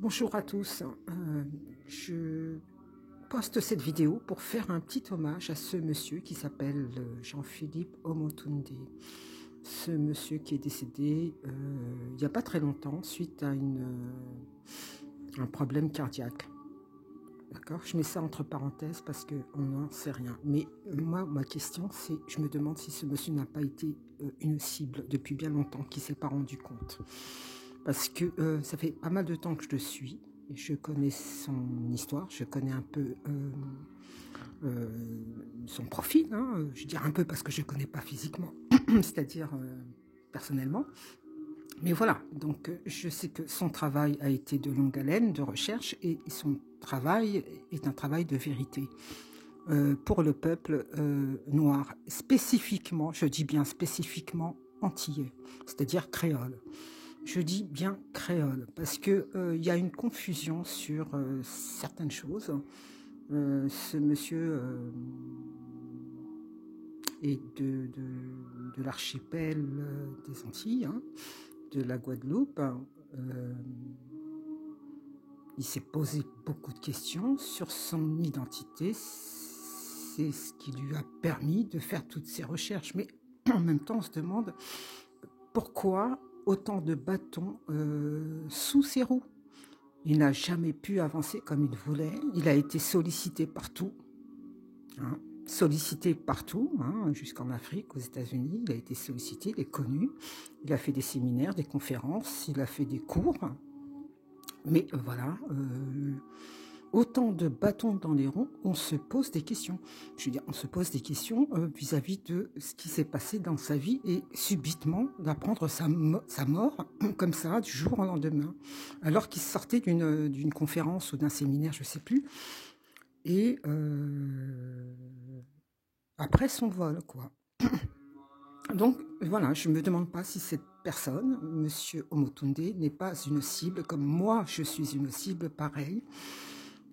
Bonjour à tous, je poste cette vidéo pour faire un petit hommage à ce monsieur qui s'appelle Jean-Philippe Omotunde. Ce monsieur qui est décédé il n'y a pas très longtemps suite à un problème cardiaque. D'accord, je mets ça entre parenthèses parce qu'on n'en sait rien. Mais moi, ma question, c'est, je me demande si ce monsieur n'a pas été une cible depuis bien longtemps, qui ne s'est pas rendu compte. Parce que ça fait pas mal de temps que je le suis, et je connais son histoire, je connais un peu son profil, hein, je veux dire un peu parce que je ne connais pas physiquement, c'est-à-dire personnellement. Mais voilà, donc je sais que son travail a été de longue haleine, de recherche, et son travail est un travail de vérité pour le peuple noir, spécifiquement, je dis bien spécifiquement antillais, c'est-à-dire créole. Je dis bien créole, parce qu'il y a une confusion sur certaines choses. Ce monsieur est de l'archipel des Antilles, hein, de la Guadeloupe. Il s'est posé beaucoup de questions sur son identité. C'est ce qui lui a permis de faire toutes ces recherches. Mais en même temps, on se demande pourquoi autant de bâtons sous ses roues. Il n'a jamais pu avancer comme il voulait. Il a été sollicité partout. Hein, jusqu'en Afrique, aux États-Unis. Il a été sollicité, il est connu. Il a fait des séminaires, des conférences, il a fait des cours. Mais voilà, autant de bâtons dans les roues, on se pose des questions. Je veux dire, on se pose des questions vis-à-vis de ce qui s'est passé dans sa vie et subitement d'apprendre sa mort comme ça, du jour au lendemain, alors qu'il sortait d'une conférence ou d'un séminaire, je ne sais plus, et après son vol, quoi. Donc voilà, je ne me demande pas si cette personne, Monsieur Omotunde, n'est pas une cible, comme moi je suis une cible pareille,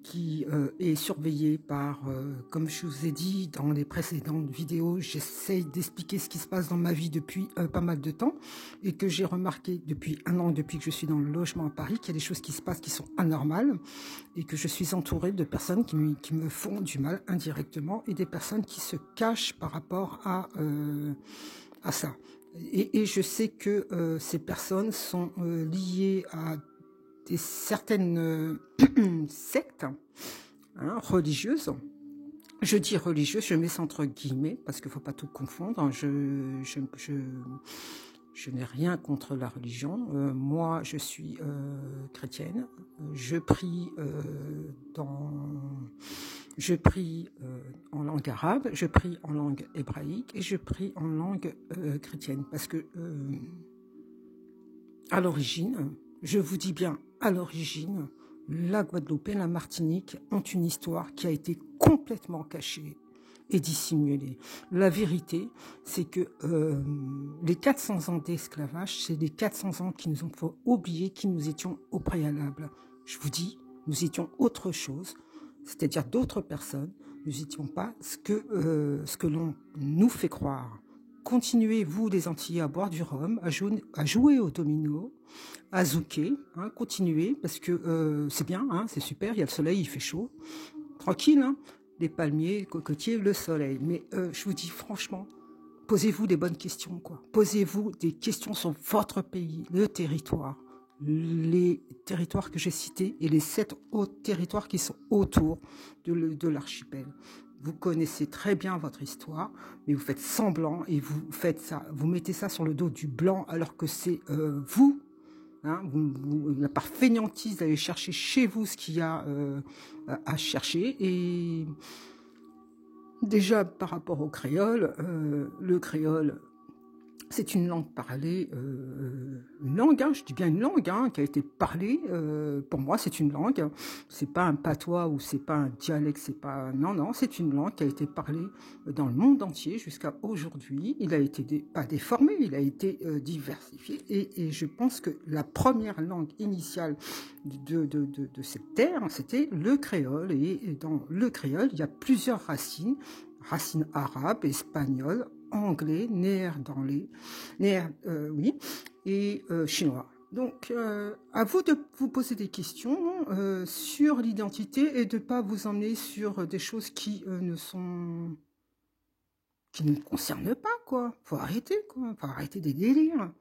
qui est surveillée par, comme je vous ai dit dans les précédentes vidéos, j'essaye d'expliquer ce qui se passe dans ma vie depuis pas mal de temps, et que j'ai remarqué depuis un an, depuis que je suis dans le logement à Paris, qu'il y a des choses qui se passent qui sont anormales, et que je suis entourée de personnes qui me font du mal indirectement, et des personnes qui se cachent par rapport à ça. Et je sais que ces personnes sont liées à certaines sectes religieuses. Je dis religieuses, je mets ça entre guillemets, parce qu'il ne faut pas tout confondre. Je n'ai rien contre la religion. Moi, je suis chrétienne. Je prie en langue arabe, je prie en langue hébraïque et je prie en langue chrétienne. Parce que à l'origine, je vous dis bien à l'origine, la Guadeloupe et la Martinique ont une histoire qui a été complètement cachée et dissimulée. La vérité, c'est que les 400 ans d'esclavage, c'est les 400 ans qui nous ont fait oublier qui nous étions au préalable. Je vous dis, nous étions autre chose, c'est-à-dire d'autres personnes. Nous n'étions pas ce que l'on nous fait croire. Continuez, vous, les Antillais, à boire du rhum, à jouer au domino, à zouker, hein, continuez, parce que c'est bien, hein, c'est super, il y a le soleil, il fait chaud, tranquille, hein, les palmiers, cocotiers, le soleil. Mais je vous dis franchement, posez-vous des bonnes questions, quoi. Posez-vous des questions sur votre pays, le territoire, les territoires que j'ai cités et les 7 autres territoires qui sont autour de l'archipel. Vous connaissez très bien votre histoire, mais vous faites semblant et vous faites ça, vous mettez ça sur le dos du blanc alors que c'est vous, hein, la part fainéantise d'aller chercher chez vous ce qu'il y a à chercher. Et déjà par rapport au créole, le créole, c'est une langue parlée, une langue, hein, je dis bien une langue, hein, qui a été parlée. Pour moi, c'est une langue. C'est pas un patois ou c'est pas un dialecte. C'est pas non, c'est une langue qui a été parlée dans le monde entier jusqu'à aujourd'hui. Il a été pas déformé, il a été diversifié. Et je pense que la première langue initiale de cette terre, c'était le créole. Et dans le créole, il y a plusieurs racines arabes, espagnoles, anglais, néerlandais, et chinois. Donc, à vous de vous poser des questions sur l'identité et de ne pas vous emmener sur des choses qui ne concernent pas, quoi. Faut arrêter, quoi. Faut arrêter des délires.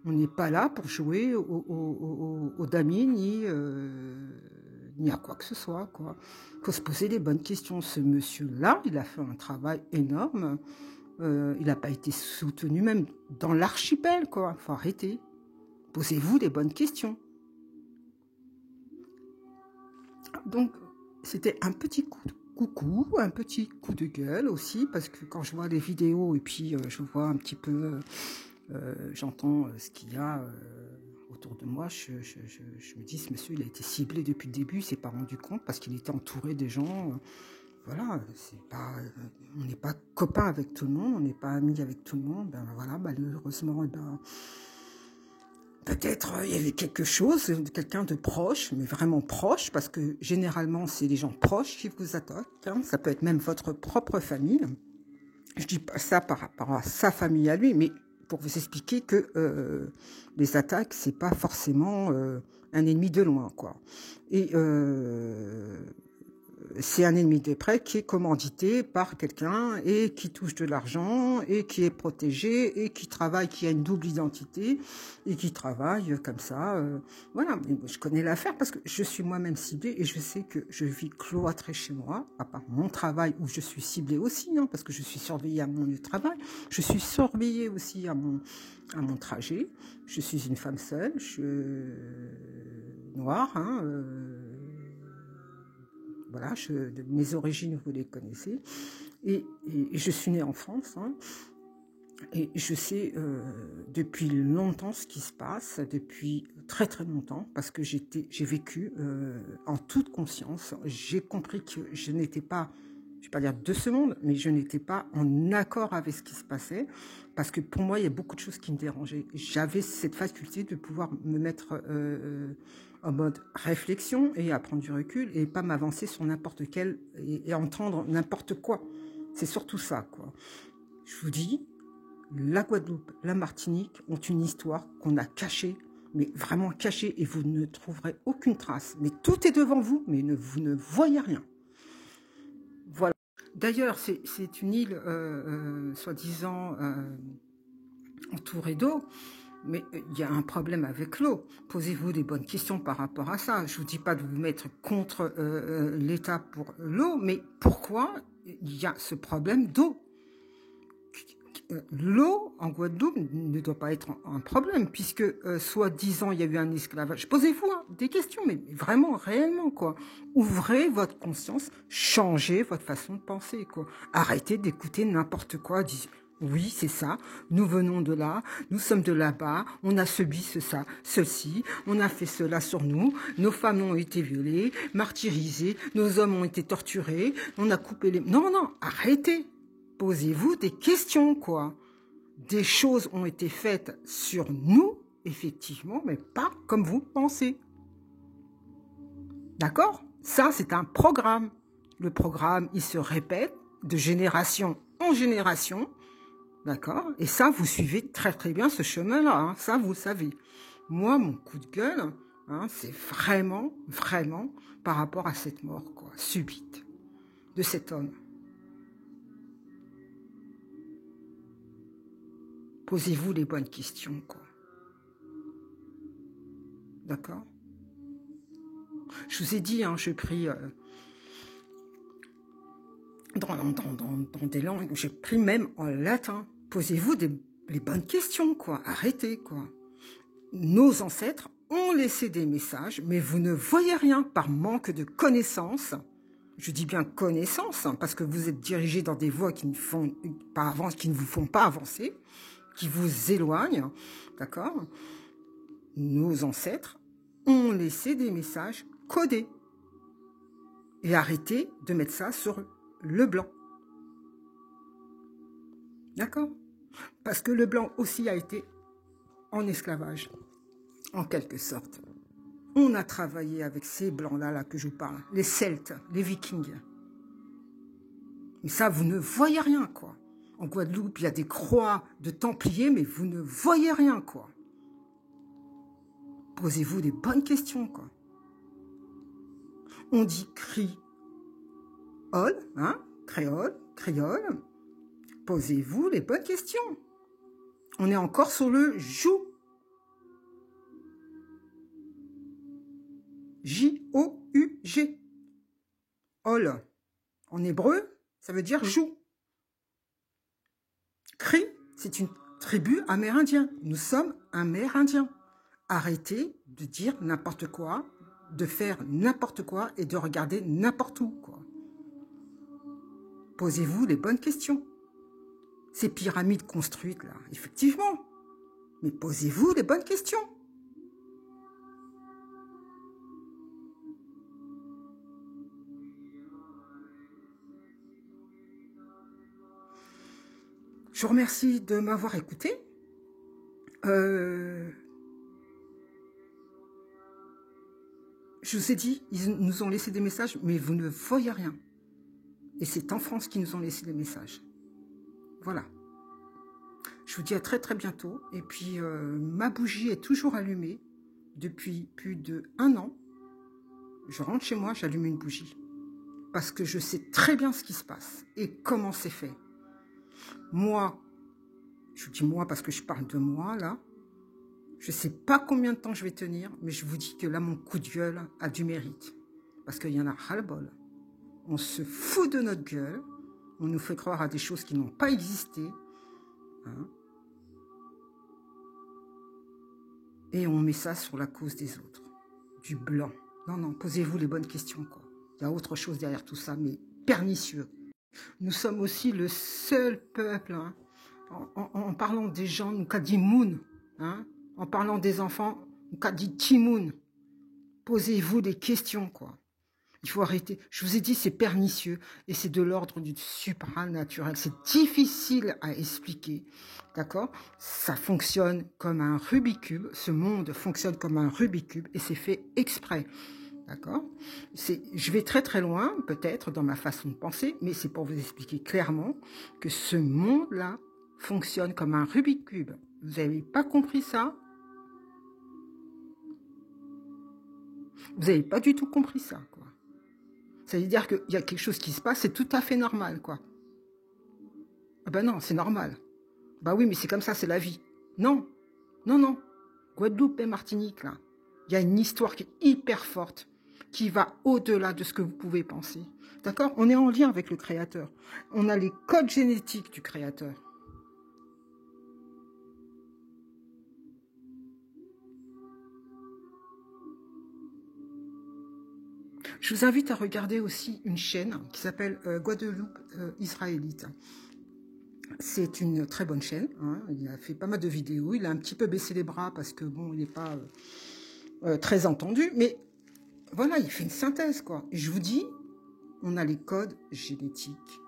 On n'est pas là pour jouer au damier ni à quoi que ce soit, quoi. Faut se poser les bonnes questions. Ce monsieur-là, il a fait un travail énorme. Il n'a pas été soutenu même dans l'archipel, quoi. Faut arrêter. Posez-vous les bonnes questions. Donc, c'était un petit coucou, un petit coup de gueule aussi, parce que quand je vois les vidéos et puis je vois un petit peu, j'entends ce qu'il y a autour de moi, je me dis, ce monsieur, il a été ciblé depuis le début, il s'est pas rendu compte parce qu'il était entouré des gens. Voilà, c'est pas, on n'est pas copain avec tout le monde, on n'est pas amis avec tout le monde. Ben voilà, malheureusement, peut-être il y avait quelque chose, quelqu'un de proche, mais vraiment proche, parce que généralement, c'est les gens proches qui vous attaquent. Hein. Ça peut être même votre propre famille. Je dis pas ça par rapport à sa famille à lui, mais pour vous expliquer que les attaques, c'est pas forcément un ennemi de loin, quoi. Et c'est un ennemi de près qui est commandité par quelqu'un et qui touche de l'argent et qui est protégé et qui travaille, qui a une double identité et qui travaille comme ça. Voilà, mais je connais l'affaire parce que je suis moi-même ciblée et je sais que je vis cloîtrée chez moi, à part mon travail où je suis ciblée aussi, hein, parce que je suis surveillée à mon lieu de travail. Je suis surveillée aussi à mon trajet. Je suis une femme seule, je suis noire, hein, voilà, mes origines, vous les connaissez. Et je suis née en France. Hein, et je sais depuis longtemps ce qui se passe, depuis très très longtemps, parce que j'ai vécu en toute conscience. J'ai compris que je n'étais pas, je ne vais pas dire de ce monde, mais je n'étais pas en accord avec ce qui se passait, parce que pour moi, il y a beaucoup de choses qui me dérangeaient. J'avais cette faculté de pouvoir me mettre en mode réflexion et à prendre du recul et pas m'avancer sur n'importe quel et entendre n'importe quoi. C'est surtout ça, quoi. Je vous dis, la Guadeloupe, la Martinique ont une histoire qu'on a cachée, mais vraiment cachée, et vous ne trouverez aucune trace. Mais tout est devant vous, mais vous ne voyez rien. Voilà. D'ailleurs, c'est une île, soi-disant, entourée d'eau. Mais il y a un problème avec l'eau. Posez-vous des bonnes questions par rapport à ça. Je ne vous dis pas de vous mettre contre l'État pour l'eau, mais pourquoi il y a ce problème d'eau? L'eau en Guadeloupe ne doit pas être un problème, puisque soi-disant il y a eu un esclavage. Posez-vous hein, des questions, mais vraiment, réellement, quoi. Ouvrez votre conscience, changez votre façon de penser, quoi. Arrêtez d'écouter n'importe quoi. Oui, c'est ça, nous venons de là, nous sommes de là-bas, on a subi ceci, on a fait cela sur nous, nos femmes ont été violées, martyrisées, nos hommes ont été torturés, on a coupé les... Non, non, arrêtez. Posez-vous des questions, quoi. Des choses ont été faites sur nous, effectivement, mais pas comme vous pensez. D'accord? Ça, c'est un programme. Le programme, il se répète de génération en génération. D'accord? Et ça, vous suivez très très bien ce chemin-là. Hein. Ça, vous le savez. Moi, mon coup de gueule, hein, c'est vraiment, vraiment par rapport à cette mort, quoi, subite de cet homme. Posez-vous les bonnes questions, quoi. D'accord? Je vous ai dit, hein, je prie dans des langues, j'ai pris même en latin. Posez-vous les bonnes questions, quoi. Arrêtez, quoi. Nos ancêtres ont laissé des messages, mais vous ne voyez rien par manque de connaissances. Je dis bien connaissances, hein, parce que vous êtes dirigé dans des voies qui ne vous font pas avancer, qui vous éloignent, d'accord? Nos ancêtres ont laissé des messages codés. Et arrêtez de mettre ça sur le blanc. D'accord? Parce que le blanc aussi a été en esclavage, en quelque sorte. On a travaillé avec ces blancs-là là, que je vous parle, les Celtes, les Vikings. Mais ça, vous ne voyez rien, quoi. En Guadeloupe, il y a des croix de Templiers, mais vous ne voyez rien, quoi. Posez-vous des bonnes questions, quoi. On dit créole, hein, créole. Posez-vous les bonnes questions. On est encore sur le joue. J-O-U-G. Ol. En hébreu, ça veut dire joue. Cri, c'est une tribu amérindienne. Nous sommes amérindiens. Arrêtez de dire n'importe quoi, de faire n'importe quoi et de regarder n'importe où, quoi. Posez-vous les bonnes questions. Ces pyramides construites, là, effectivement. Mais posez-vous les bonnes questions. Je vous remercie de m'avoir écouté. Je vous ai dit, ils nous ont laissé des messages, mais vous ne voyez rien. Et c'est en France qu'ils nous ont laissé des messages. Voilà. Je vous dis à très très bientôt. Et puis, ma bougie est toujours allumée depuis plus d'1 an. Je rentre chez moi, j'allume une bougie. Parce que je sais très bien ce qui se passe et comment c'est fait. Moi, je vous dis moi parce que je parle de moi, là. Je ne sais pas combien de temps je vais tenir, mais je vous dis que là, mon coup de gueule a du mérite. Parce qu'il y en a ras-le-bol. On se fout de notre gueule. On nous fait croire à des choses qui n'ont pas existé. Hein. Et on met ça sur la cause des autres. Du blanc. Non, non, posez-vous les bonnes questions, quoi. Il y a autre chose derrière tout ça, mais pernicieux. Nous sommes aussi le seul peuple, hein, en parlant des gens, nous qu'a dit Moon, hein, en parlant des enfants, nous qu'a dit Timoun. Posez-vous des questions, quoi. Il faut arrêter. Je vous ai dit, c'est pernicieux et c'est de l'ordre du supranaturel. C'est difficile à expliquer, d'accord? Ça fonctionne comme un Rubik's Cube. Ce monde fonctionne comme un Rubik's Cube et c'est fait exprès. D'accord? Je vais très très loin, peut-être, dans ma façon de penser, mais c'est pour vous expliquer clairement que ce monde-là fonctionne comme un Rubik's Cube. Vous n'avez pas compris ça? Vous n'avez pas du tout compris ça, quoi. Ça veut dire qu'il y a quelque chose qui se passe, c'est tout à fait normal, quoi. Ah ben non, c'est normal. Bah oui, mais c'est comme ça, c'est la vie. Non, non, non. Guadeloupe et Martinique, là, il y a une histoire qui est hyper forte, qui va au-delà de ce que vous pouvez penser. D'accord? On est en lien avec le Créateur. On a les codes génétiques du Créateur. Je vous invite à regarder aussi une chaîne qui s'appelle Guadeloupe Israélite. C'est une très bonne chaîne. Hein. Il a fait pas mal de vidéos. Il a un petit peu baissé les bras parce que bon, il n'est pas très entendu. Mais voilà, il fait une synthèse, quoi. Et je vous dis, on a les codes génétiques,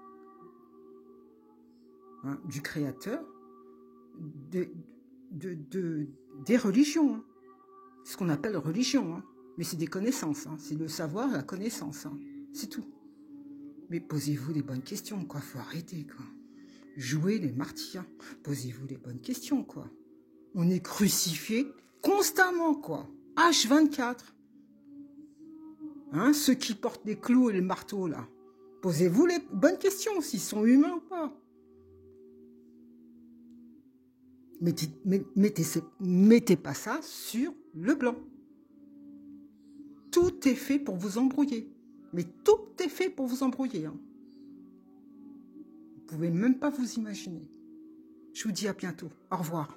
hein, du Créateur, des religions. Hein. C'est ce qu'on appelle religion. Hein. Mais c'est des connaissances. Hein. C'est le savoir, la connaissance. Hein. C'est tout. Mais posez-vous les bonnes questions, quoi. Faut arrêter, quoi. Jouez les martyrs. Posez-vous les bonnes questions, quoi. On est crucifié constamment, quoi. H24. Hein, ceux qui portent les clous et les marteaux, là. Posez-vous les bonnes questions, s'ils sont humains ou pas. Mettez pas ça sur le blanc. Tout est fait pour vous embrouiller. Mais tout est fait pour vous embrouiller. Hein. Vous ne pouvez même pas vous imaginer. Je vous dis à bientôt. Au revoir.